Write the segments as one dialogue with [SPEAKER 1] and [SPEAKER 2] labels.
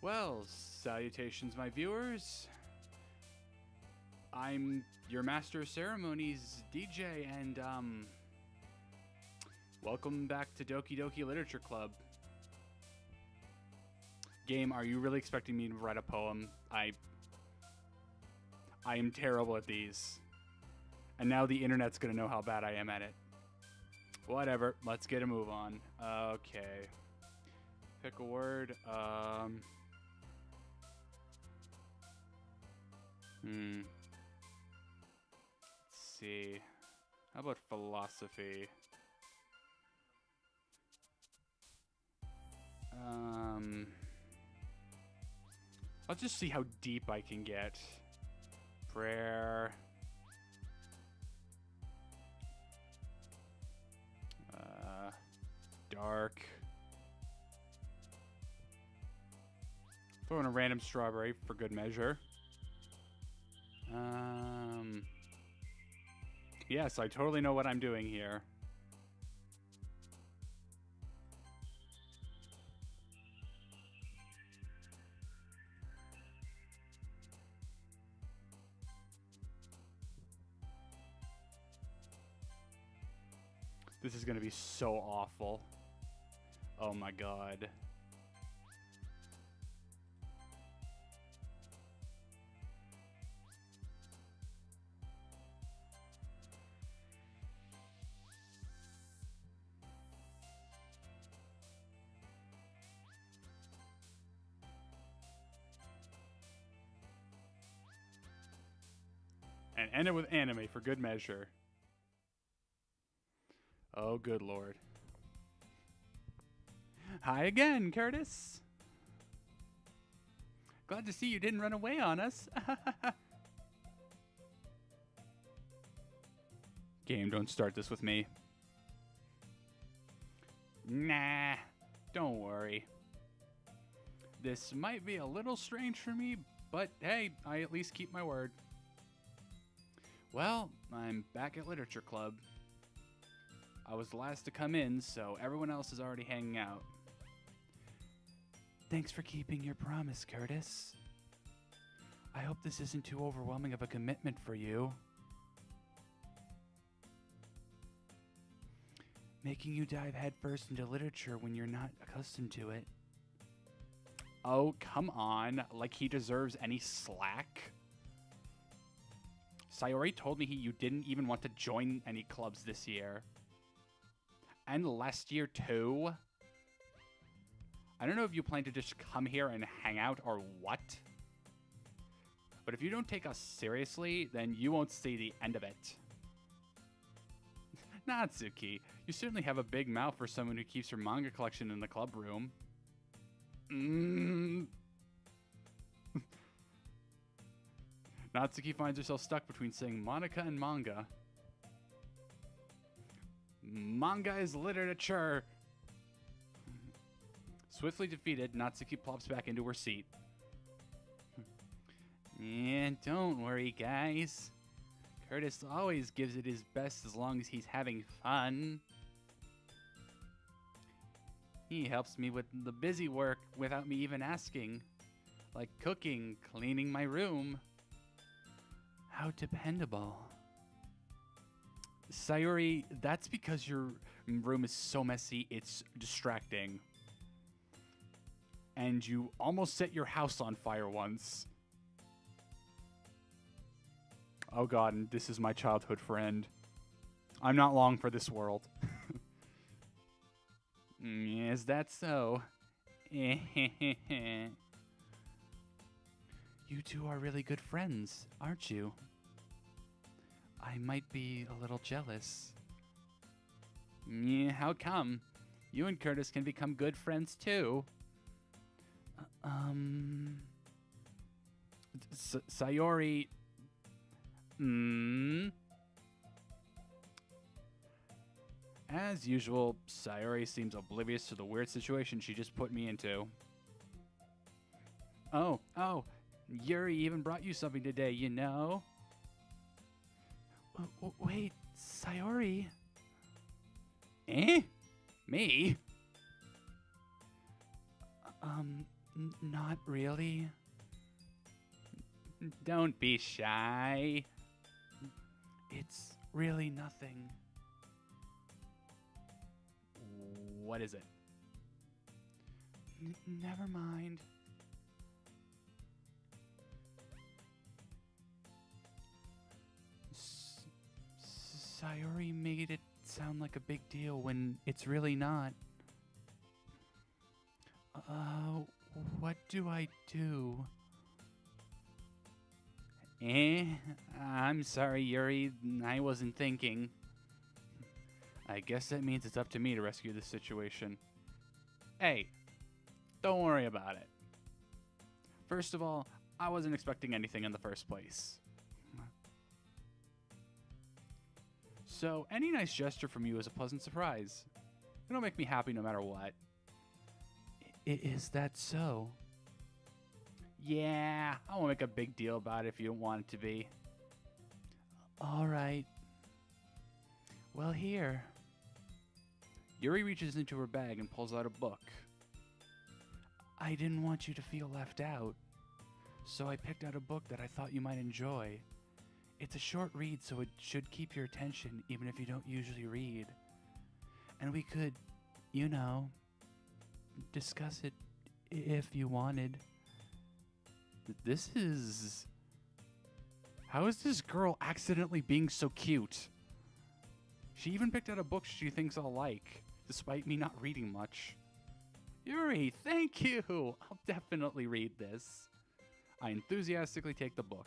[SPEAKER 1] Well, salutations, my viewers. I'm your master of ceremonies, DJ, and welcome back to Doki Doki Literature Club. Game, are you really expecting me to write a poem? I am terrible at these. And now the internet's gonna know how bad I am at it. Whatever, let's get a move on. Okay. Pick a word. Let's see. How about philosophy? Let's just see how deep I can get. Prayer. Dark. Throw in a random strawberry for good measure. Yes, I totally know what I'm doing here. This is going to be so awful. Oh my god. And end it with anime for good measure. Oh, good lord. Hi again, Curtis. Glad to see you didn't run away on us. Game, don't start this with me. Nah, don't worry. This might be a little strange for me, but hey, I at least keep my word. Well, I'm back at Literature Club. I was the last to come in, so everyone else is already hanging out. Thanks for keeping your promise, Curtis. I hope this isn't too overwhelming of a commitment for you. Making you dive headfirst into literature when you're not accustomed to it. Oh, come on. Like he deserves any slack. Sayori told me you didn't even want to join any clubs this year. And last year too. I don't know if you plan to just come here and hang out or what. But if you don't take us seriously, then you won't see the end of it. Natsuki, you certainly have a big mouth for someone who keeps her manga collection in the club room. Natsuki finds herself stuck between saying Monica and manga. Manga is literature. Swiftly defeated, Natsuki plops back into her seat. And don't worry, guys. Curtis always gives it his best as long as he's having fun. He helps me with the busy work without me even asking. Like cooking, cleaning my room. How dependable. Sayori, that's because your room is so messy, it's distracting. And you almost set your house on fire once. Oh god, and this is my childhood friend. I'm not long for this world. Is that so? You two are really good friends, aren't you? I might be a little jealous. Yeah, how come? You and Curtis can become good friends too. Sayori. As usual, Sayori seems oblivious to the weird situation she just put me into. Oh, Yuri even brought you something today, you know? Wait, Sayori? Eh? Me? Not really. Don't be shy. It's really nothing. What is it? Never mind. Sayori made it sound like a big deal when it's really not. What do I do? I'm sorry, Yuri. I wasn't thinking. I guess that means it's up to me to rescue this situation. Hey, don't worry about it. First of all, I wasn't expecting anything in the first place. So, any nice gesture from you is a pleasant surprise. It'll make me happy no matter what. Is that so? Yeah, I won't make a big deal about it if you don't want it to be. All right. Well, here. Yuri reaches into her bag and pulls out a book. I didn't want you to feel left out, so I picked out a book that I thought you might enjoy. It's a short read, so it should keep your attention even if you don't usually read. And we could, you know, discuss it if you wanted. This is... How is this girl accidentally being so cute? She even picked out a book she thinks I'll like, despite me not reading much. Yuri, thank you! I'll definitely read this. I enthusiastically take the book.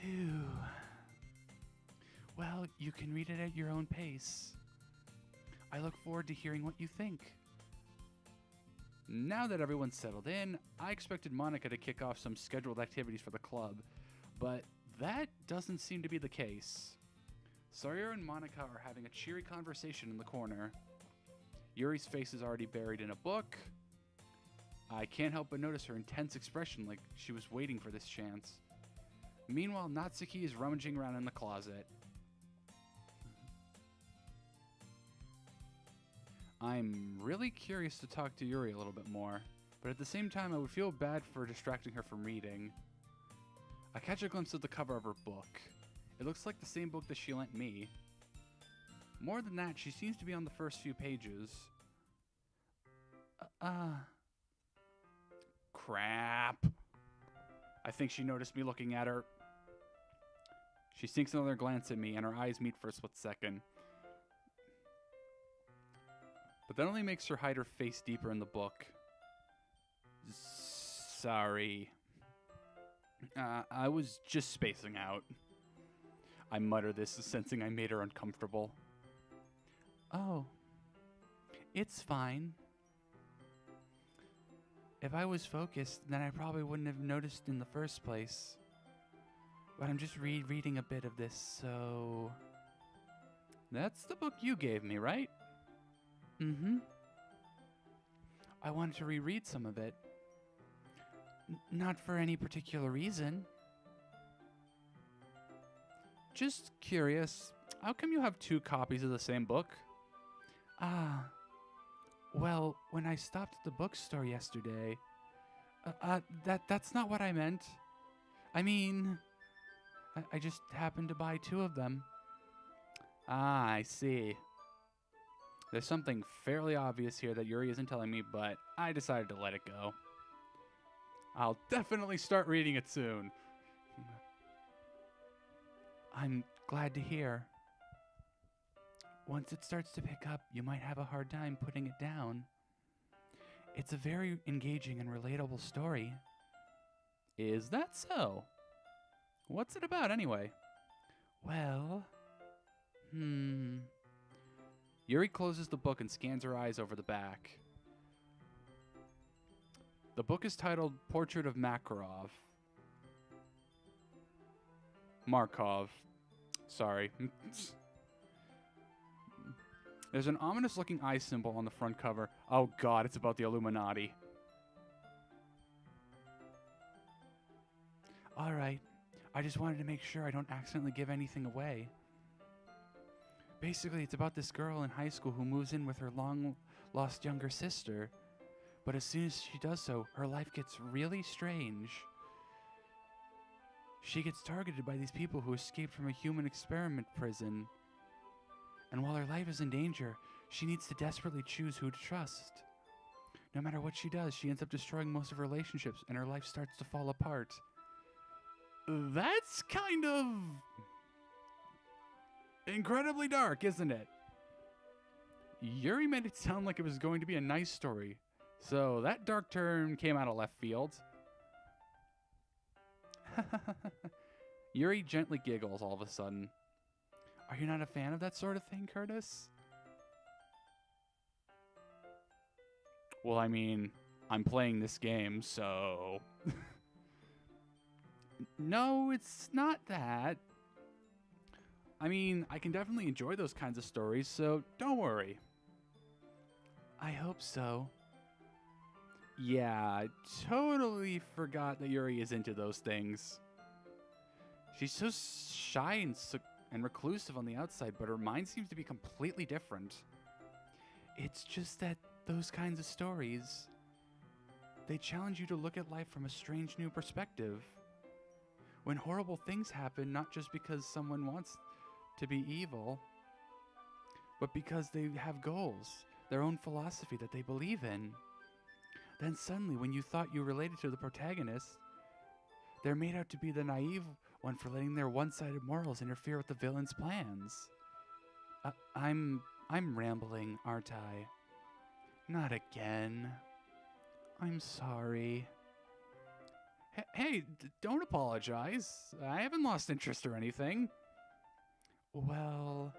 [SPEAKER 1] Phew. Well, you can read it at your own pace. I look forward to hearing what you think. Now that everyone's settled in, I expected Monica to kick off some scheduled activities for the club, but that doesn't seem to be the case. Sawyer and Monica are having a cheery conversation in the corner. Yuri's face is already buried in a book. I can't help but notice her intense expression, like she was waiting for this chance. Meanwhile, Natsuki is rummaging around in the closet. I'm really curious to talk to Yuri a little bit more, but at the same time I would feel bad for distracting her from reading. I catch a glimpse of the cover of her book. It looks like the same book that she lent me. More than that, she seems to be on the first few pages. Crap. I think she noticed me looking at her. She sinks another glance at me, and our eyes meet for a split second. But that only makes her hide her face deeper in the book. Sorry. I was just spacing out. I mutter this, sensing I made her uncomfortable. Oh. It's fine. If I was focused, then I probably wouldn't have noticed in the first place. But I'm just reading a bit of this, so... That's the book you gave me, right? Mm-hmm. I wanted to reread some of it. Not for any particular reason. Just curious, how come you have 2 copies of the same book? Well, when I stopped at the bookstore yesterday... that's not what I meant. I mean... I just happened to buy 2 of them. Ah, I see. There's something fairly obvious here that Yuri isn't telling me, but I decided to let it go. I'll definitely start reading it soon. I'm glad to hear. Once it starts to pick up, you might have a hard time putting it down. It's a very engaging and relatable story. Is that so? What's it about, anyway? Well... Yuri closes the book and scans her eyes over the back. The book is titled Portrait of Makarov. Markov. Sorry. There's an ominous-looking eye symbol on the front cover. Oh god, it's about the Illuminati. Alright. I just wanted to make sure I don't accidentally give anything away. Basically, it's about this girl in high school who moves in with her long-lost younger sister. But as soon as she does so, her life gets really strange. She gets targeted by these people who escaped from a human experiment prison. And while her life is in danger, she needs to desperately choose who to trust. No matter what she does, she ends up destroying most of her relationships, and her life starts to fall apart. That's kind of incredibly dark, isn't it? Yuri made it sound like it was going to be a nice story, so that dark turn came out of left field. Yuri gently giggles all of a sudden. Are you not a fan of that sort of thing, Curtis? Well, I mean, I'm playing this game, so... No, it's not that. I mean, I can definitely enjoy those kinds of stories, so don't worry. I hope so. Yeah, I totally forgot that Yuri is into those things. She's so shy and reclusive on the outside, but her mind seems to be completely different. It's just that those kinds of stories, they challenge you to look at life from a strange new perspective. When horrible things happen, not just because someone wants to be evil, but because they have goals, their own philosophy that they believe in. Then suddenly, when you thought you related to the protagonist, they're made out to be the naive one for letting their one-sided morals interfere with the villain's plans. I'm rambling, aren't I? Not again. I'm sorry. Hey, don't apologize. I haven't lost interest or anything. Well,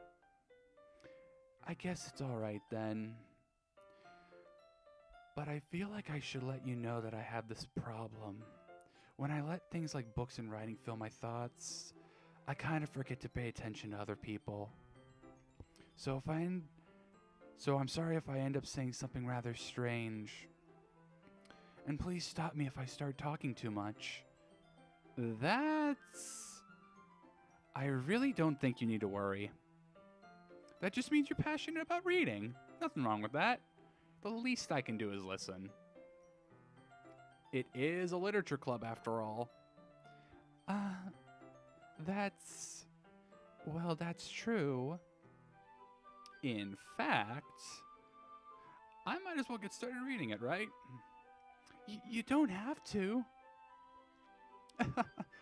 [SPEAKER 1] I guess it's all right then. But I feel like I should let you know that I have this problem. When I let things like books and writing fill my thoughts, I kind of forget to pay attention to other people. So I'm sorry if I end up saying something rather strange. And please stop me if I start talking too much. I really don't think you need to worry. That just means you're passionate about reading. Nothing wrong with that. The least I can do is listen. It is a literature club, after all. That's true. In fact, I might as well get started reading it, right? You don't have to.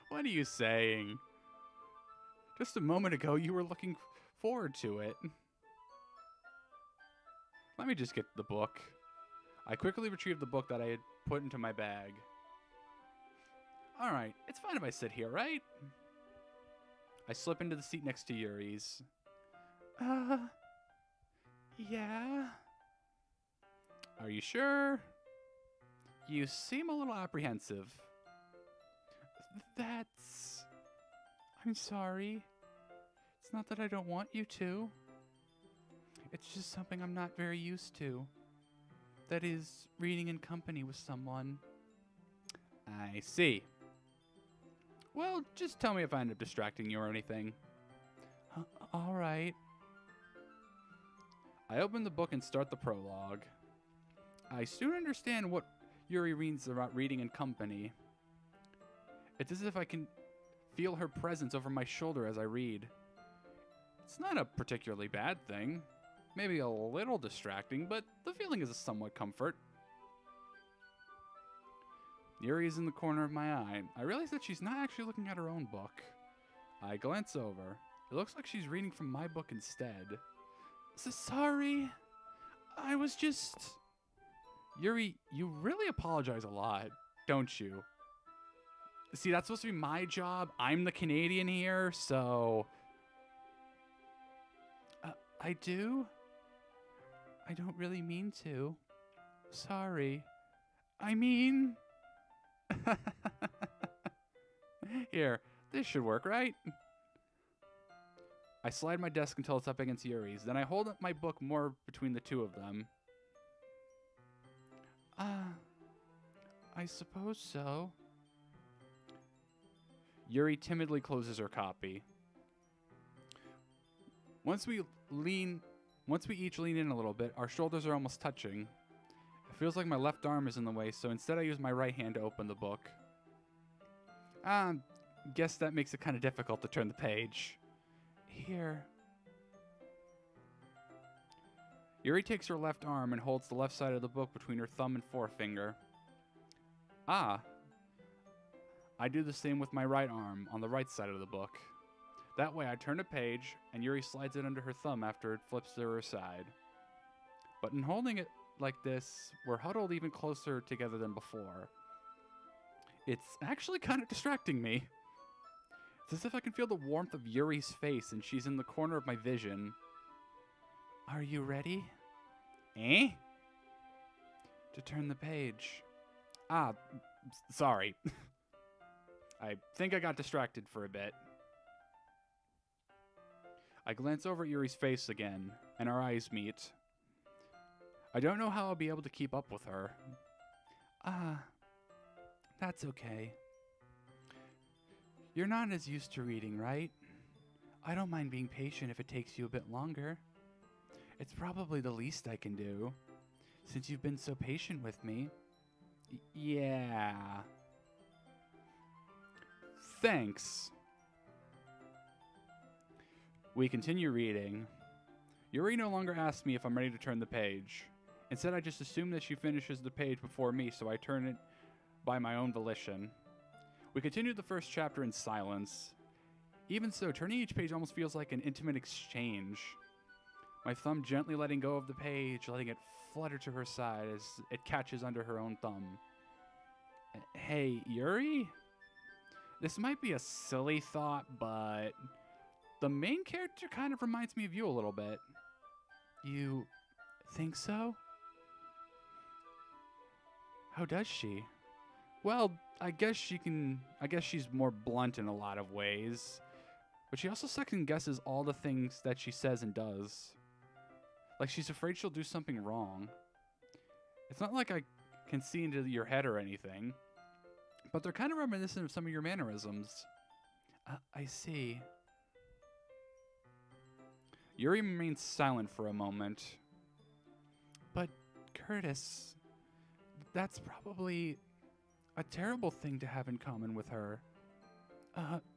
[SPEAKER 1] What are you saying? Just a moment ago, you were looking forward to it. Let me just get the book. I quickly retrieved the book that I had put into my bag. Alright, it's fine if I sit here, right? I slip into the seat next to Yuri's. Yeah. Are you sure? You seem a little apprehensive. I'm sorry. It's not that I don't want you to. It's just something I'm not very used to. That is, reading in company with someone. I see. Well, just tell me if I end up distracting you or anything. All right. I open the book and start the prologue. I soon understand what Yuri reads about reading in company. It's as if I can feel her presence over my shoulder as I read. It's not a particularly bad thing. Maybe a little distracting, but the feeling is a somewhat comfort. Yuri is in the corner of my eye. I realize that she's not actually looking at her own book. I glance over. It looks like she's reading from my book instead. Sorry. I was just... Yuri, you really apologize a lot, don't you? See, that's supposed to be my job. I'm the Canadian here, so... I do? I don't really mean to. Sorry. I mean... Here, this should work, right? I slide my desk until it's up against Yuri's. Then I hold up my book more between the two of them. I suppose so. Yuri timidly closes her copy. Once we each lean in a little bit, our shoulders are almost touching. Feels like my left arm is in the way, so instead I use my right hand to open the book. Guess that makes it kind of difficult to turn the page. Here. Yuri takes her left arm and holds the left side of the book between her thumb and forefinger. Ah. I do the same with my right arm on the right side of the book. That way I turn a page, and Yuri slides it under her thumb after it flips to her side. But in holding it like this, we're huddled even closer together than before. It's actually kind of distracting me. It's as if I can feel the warmth of Yuri's face, and she's in the corner of my vision. Are you ready? Eh? To turn the page. Sorry. I think I got distracted for a bit. I glance over at Yuri's face again, and our eyes meet. I don't know how I'll be able to keep up with her. That's okay. You're not as used to reading, right? I don't mind being patient if it takes you a bit longer. It's probably the least I can do, since you've been so patient with me. Yeah. Thanks. We continue reading. Yuri no longer asks me if I'm ready to turn the page. Instead, I just assume that she finishes the page before me, so I turn it by my own volition. We continue the first chapter in silence. Even so, turning each page almost feels like an intimate exchange. My thumb gently letting go of the page, letting it flutter to her side as it catches under her own thumb. Hey, Yuri? This might be a silly thought, but the main character kind of reminds me of you a little bit. You think so? How does she? Well, I guess she's more blunt in a lot of ways. But she also second guesses all the things that she says and does. Like she's afraid she'll do something wrong. It's not like I can see into your head or anything. But they're kind of reminiscent of some of your mannerisms. I see. Yuri remains silent for a moment. But, Curtis, that's probably a terrible thing to have in common with her.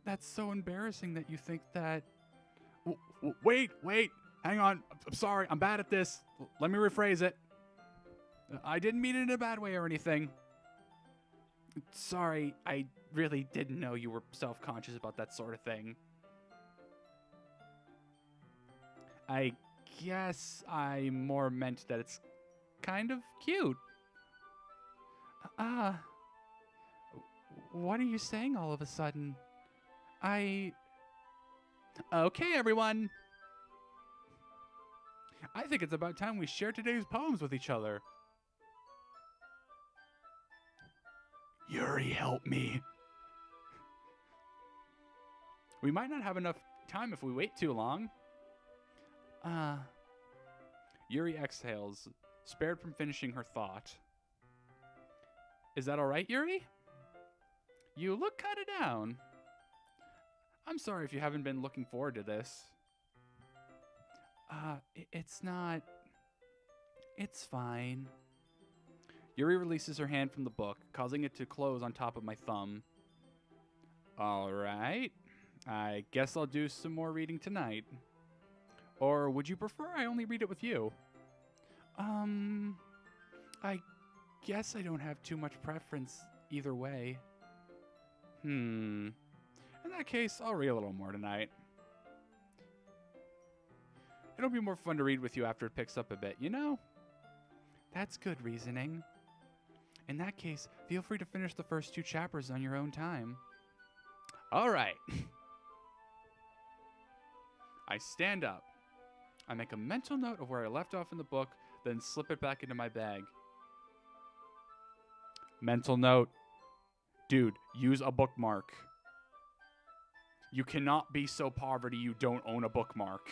[SPEAKER 1] That's so embarrassing that you think that... Wait, hang on. I'm sorry, I'm bad at this. Let me rephrase it. I didn't mean it in a bad way or anything. Sorry, I really didn't know you were self-conscious about that sort of thing. I guess I more meant that it's kind of cute. What are you saying all of a sudden? Okay, everyone. I think it's about time we share today's poems with each other. Yuri, help me. We might not have enough time if we wait too long. Yuri exhales, spared from finishing her thought. Is that all right, Yuri? You look kind of down. I'm sorry if you haven't been looking forward to this. It's not... It's fine. Yuri releases her hand from the book, causing it to close on top of my thumb. All right. I guess I'll do some more reading tonight. Or would you prefer I only read it with you? I guess I don't have too much preference either way. In that case, I'll read a little more tonight. It'll be more fun to read with you after it picks up a bit, you know? That's good reasoning. In that case, feel free to finish the first 2 chapters on your own time. All right. I stand up. I make a mental note of where I left off in the book, then slip it back into my bag. Mental note. Dude, use a bookmark. You cannot be so poverty you don't own a bookmark.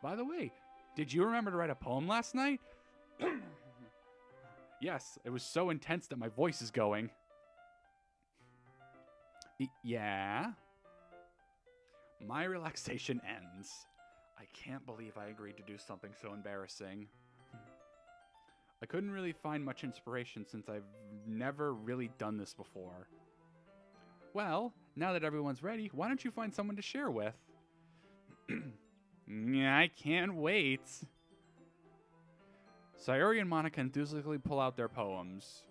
[SPEAKER 1] By the way, did you remember to write a poem last night? Yes, it was so intense that my voice is going. Yeah? My relaxation ends. I can't believe I agreed to do something so embarrassing. I couldn't really find much inspiration since I've never really done this before. Well, now that everyone's ready, why don't you find someone to share with? Yeah, I can't wait. Sayori and Monica enthusiastically pull out their poems.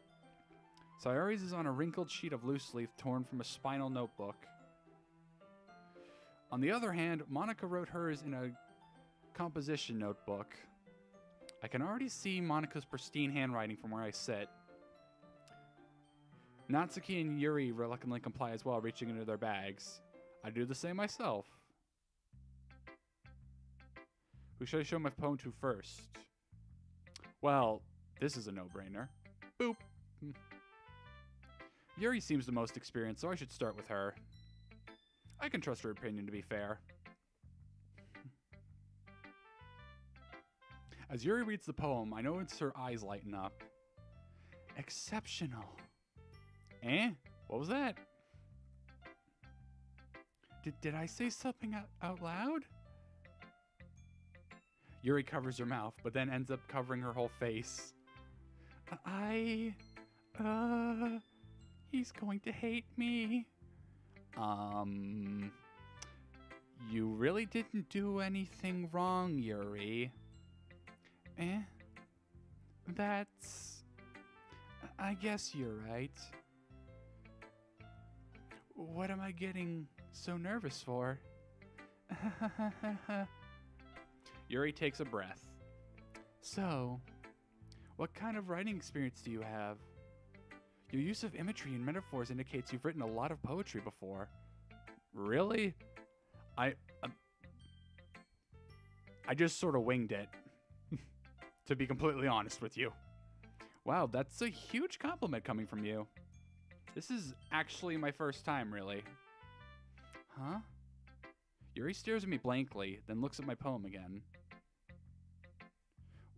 [SPEAKER 1] Sayori's is on a wrinkled sheet of loose leaf torn from a spinal notebook. On the other hand, Monica wrote hers in a composition notebook. I can already see Monica's pristine handwriting from where I sit. Natsuki and Yuri reluctantly comply as well, reaching into their bags. I do the same myself. Who should I show my poem to first? Well, this is a no-brainer. Boop. Yuri seems the most experienced, so I should start with her. I can trust her opinion to be fair. As Yuri reads the poem, I notice her eyes lighten up. Exceptional. Eh? What was that? Did I say something out loud? Yuri covers her mouth, but then ends up covering her whole face. He's going to hate me. You really didn't do anything wrong, Yuri. Eh? I guess you're right. What am I getting so nervous for? Yuri takes a breath. So, what kind of writing experience do you have? Your use of imagery and metaphors indicates you've written a lot of poetry before. Really? I just sort of winged it, to be completely honest with you. Wow, that's a huge compliment coming from you. This is actually my first time, really. Huh? Yuri stares at me blankly, then looks at my poem again.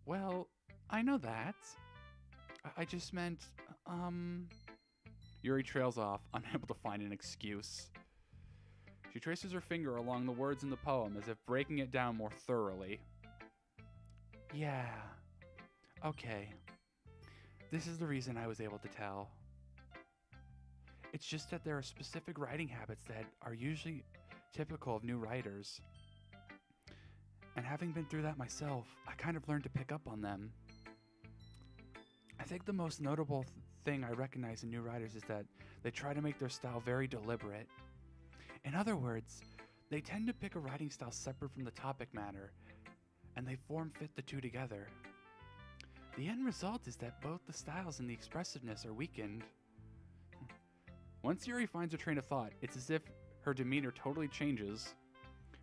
[SPEAKER 1] Well, I know that. I just meant, Yuri trails off, unable to find an excuse. She traces her finger along the words in the poem as if breaking it down more thoroughly. Yeah. Okay. This is the reason I was able to tell. It's just that there are specific writing habits that are usually typical of new writers. And having been through that myself, I kind of learned to pick up on them. I think the most notable thing I recognize in new writers is that they try to make their style very deliberate. In other words, they tend to pick a writing style separate from the topic matter, and they form-fit the two together. The end result is that both the styles and the expressiveness are weakened. Once Yuri finds her train of thought, it's as if her demeanor totally changes.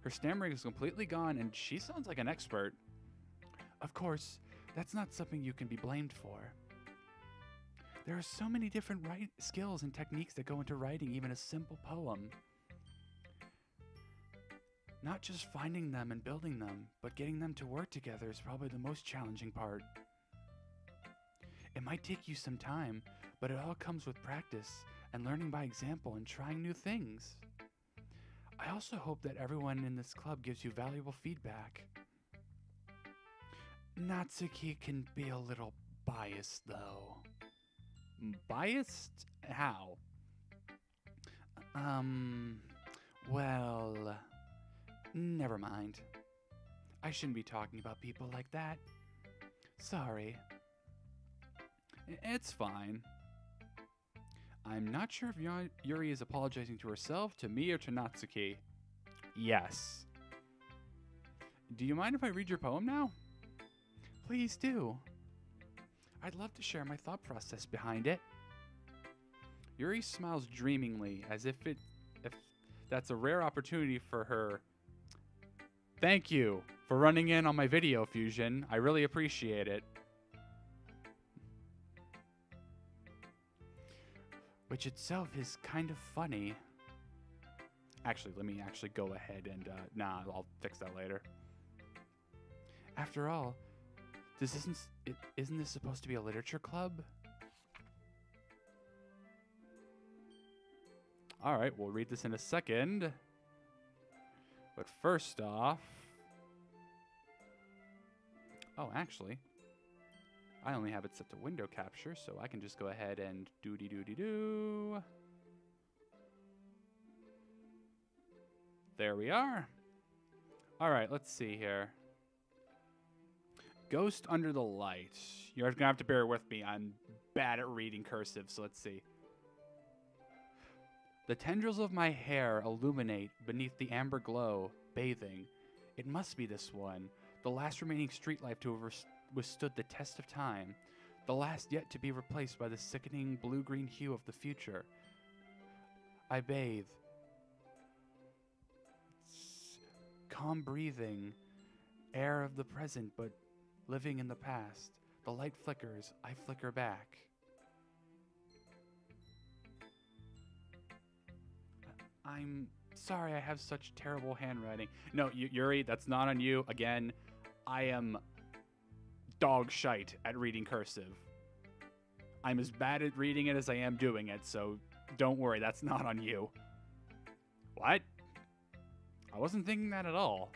[SPEAKER 1] Her stammering is completely gone, and she sounds like an expert. Of course, that's not something you can be blamed for. There are so many different skills and techniques that go into writing even a simple poem. Not just finding them and building them, but getting them to work together is probably the most challenging part. It might take you some time, but it all comes with practice and learning by example and trying new things. I also hope that everyone in this club gives you valuable feedback. Natsuki can be a little biased, though. Biased? How? Well, never mind. I shouldn't be talking about people like that. Sorry. It's fine. I'm not sure if Yuri is apologizing to herself, to me, or to Natsuki. Yes. Do you mind if I read your poem now? Please do. I'd love to share my thought process behind it. Yuri smiles dreamingly, as if that's a rare opportunity for her. Thank you for running in on my video, Fusion. I really appreciate it. Which itself is kind of funny. Actually, let me go ahead and, I'll fix that later. After all, isn't this supposed to be a literature club? Alright, we'll read this in a second. But first off... Oh, actually... I only have it set to window capture, so I can just go ahead and doody-doody-doo. There we are. All right, let's see here. Ghost under the light. You're going to have to bear with me. I'm bad at reading cursive, so let's see. The tendrils of my hair illuminate beneath the amber glow, bathing. It must be this one, the last remaining street life to have withstood the test of time, the last yet to be replaced by the sickening blue-green hue of the future. I bathe. Calm breathing, air of the present, but living in the past. The light flickers, I flicker back. I'm sorry I have such terrible handwriting. No, Yuri, that's not on you. Again, I am dog shite at reading cursive. I'm as bad at reading it as I am doing it, so don't worry, that's not on you. What? I wasn't thinking that at all.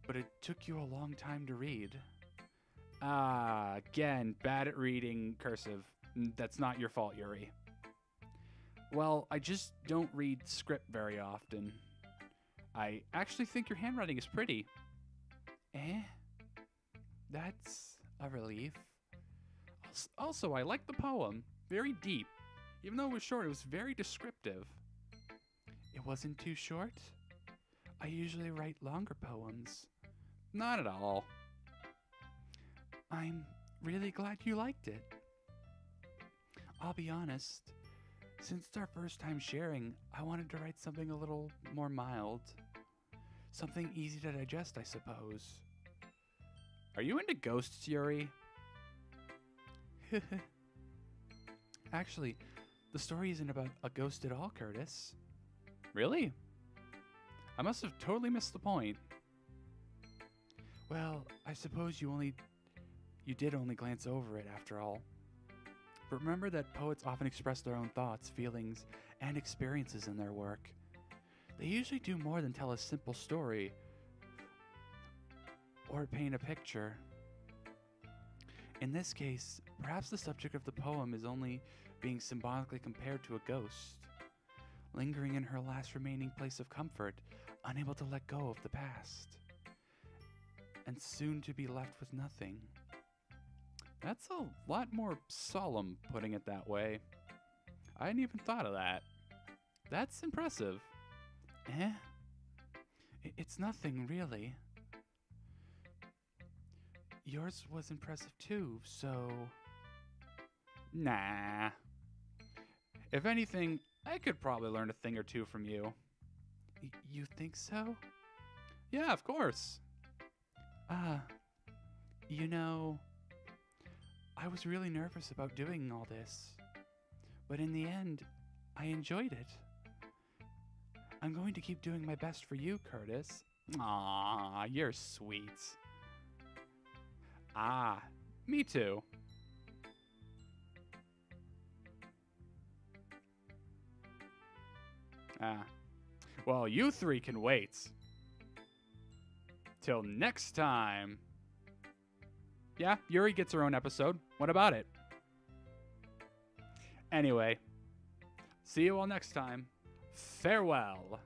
[SPEAKER 1] But it took you a long time to read. Ah, again, bad at reading cursive. That's not your fault, Yuri. Well, I just don't read script very often. I actually think your handwriting is pretty. Eh? That's a relief. Also, I like the poem. Very deep. Even though it was short, it was very descriptive. It wasn't too short? I usually write longer poems. Not at all. I'm really glad you liked it. I'll be honest. Since it's our first time sharing, I wanted to write something a little more mild. Something easy to digest, I suppose. Are you into ghosts, Yuri? Actually, the story isn't about a ghost at all, Curtis. Really? I must have totally missed the point. Well, I suppose you did only glance over it after all. But remember that poets often express their own thoughts, feelings, and experiences in their work. They usually do more than tell a simple story or paint a picture. In this case, perhaps the subject of the poem is only being symbolically compared to a ghost, lingering in her last remaining place of comfort, unable to let go of the past, and soon to be left with nothing. That's a lot more solemn, putting it that way. I hadn't even thought of that. That's impressive. Eh? It's nothing, really. Yours was impressive too, so... Nah. If anything, I could probably learn a thing or two from you. You think so? Yeah, of course. You know... I was really nervous about doing all this. But in the end, I enjoyed it. I'm going to keep doing my best for you, Curtis. Aw, you're sweet. Ah, me too. Well, you three can wait. Till next time. Yeah, Yuri gets her own episode. What about it? Anyway, see you all next time. Farewell.